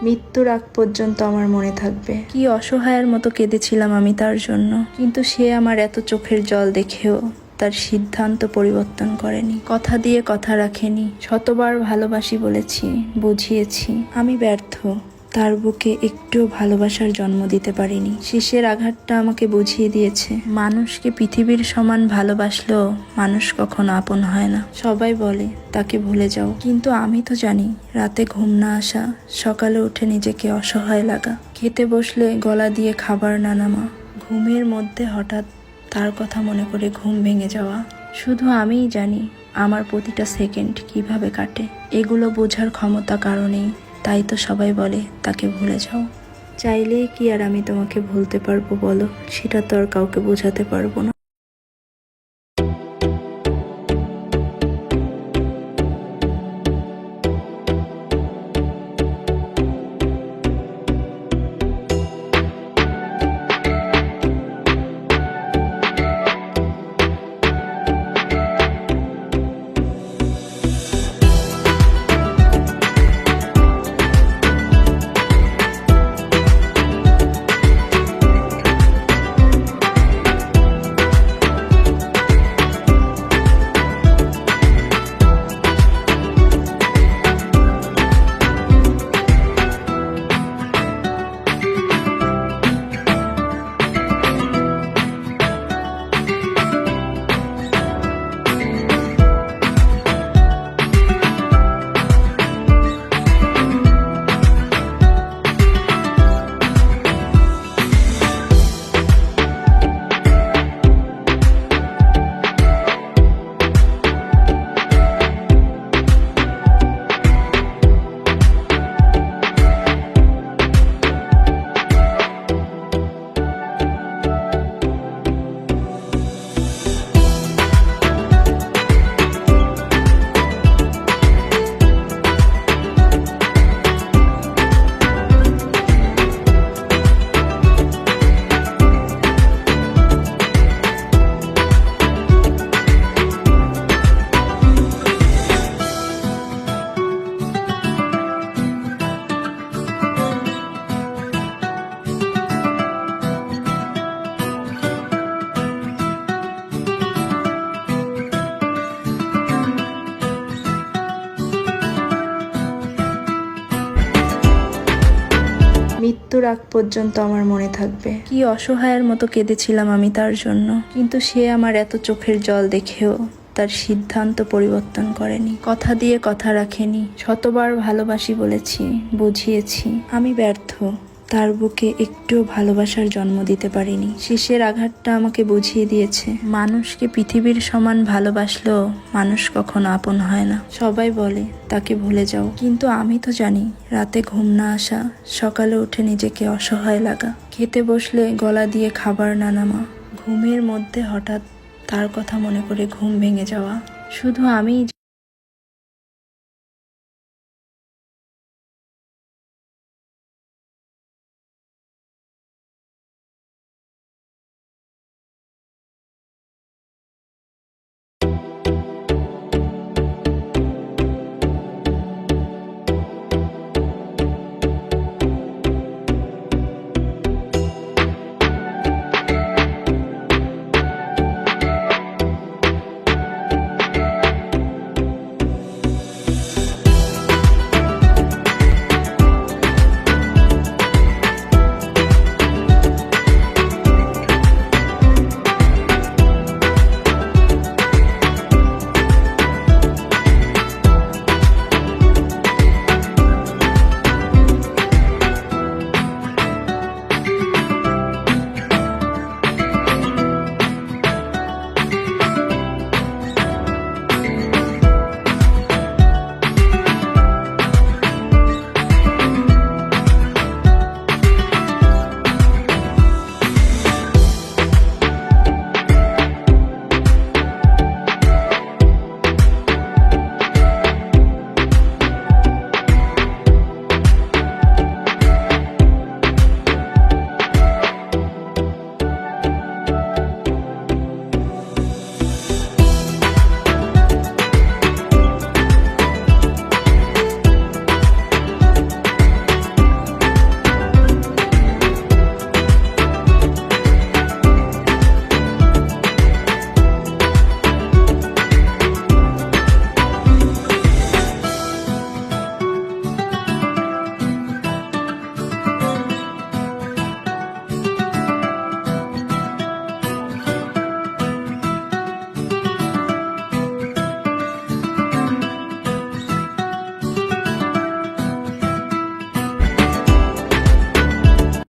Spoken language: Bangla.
মৃত্যুর আগ পর্যন্ত আমার মনে থাকবে। কি অসহায়ের মতো কেঁদেছিলাম আমি তার জন্য, কিন্তু সে আমার এত চোখের জল দেখেও তার সিদ্ধান্ত পরিবর্তন করেনি, কথা দিয়ে কথা রাখেনি। শতবার ভালোবাসি বলেছি, বুঝিয়েছি, আমি ব্যর্থ। তার বুকে একটুও ভালোবাসার জন্ম দিতে পারিনি। শেষের আঘাতটা আমাকে বুঝিয়ে দিয়েছে, মানুষকে পৃথিবীর সমান ভালোবাসলেও মানুষ কখনো আপন হয় না। সবাই বলে তাকে ভুলে যাও, কিন্তু আমি তো জানি রাতে ঘুম না আসা, সকালে উঠে নিজেকে অসহায় লাগা, খেতে বসলে গলা দিয়ে খাবার না নামা, ঘুমের মধ্যে হঠাৎ তার কথা মনে করে ঘুম ভেঙে যাওয়া। শুধু আমিই জানি আমার প্রতিটা সেকেন্ড কিভাবে কাটে। এগুলো বোঝার ক্ষমতা কারণেই তাই তো সবাই বলে তাকে ভুলে যাও। চাইলেই কি আর আমি তোমাকে ভুলতে পারবো বলো? সেটা তো আর কাউকে বোঝাতে পারবো না। মৃত্যুর আগ পর্যন্ত আমার মনে থাকবে। কি অসহায়ের মতো কেঁদেছিলাম আমি তার জন্য, কিন্তু সে আমার এত চোখের জল দেখেও তার সিদ্ধান্ত পরিবর্তন করেনি, কথা দিয়ে কথা রাখেনি। শতবার ভালোবাসি বলেছি, বুঝিয়েছি, আমি ব্যর্থ। তার বুকে একটুও ভালোবাসার জন্ম দিতে পারিনি। শেষের আঘাতটা আমাকে বুঝিয়ে দিয়েছে, মানুষকে পৃথিবীর সমান ভালোবাসলেও মানুষ কখনো আপন হয় না। সবাই বলে তাকে ভুলে যাও, কিন্তু আমি তো জানি রাতে ঘুম না আসা, সকালে উঠে নিজেকে অসহায় লাগা, খেতে বসলে গলা দিয়ে খাবার না নামা, ঘুমের মধ্যে হঠাৎ তার কথা মনে করে ঘুম ভেঙে যাওয়া। শুধু আমিই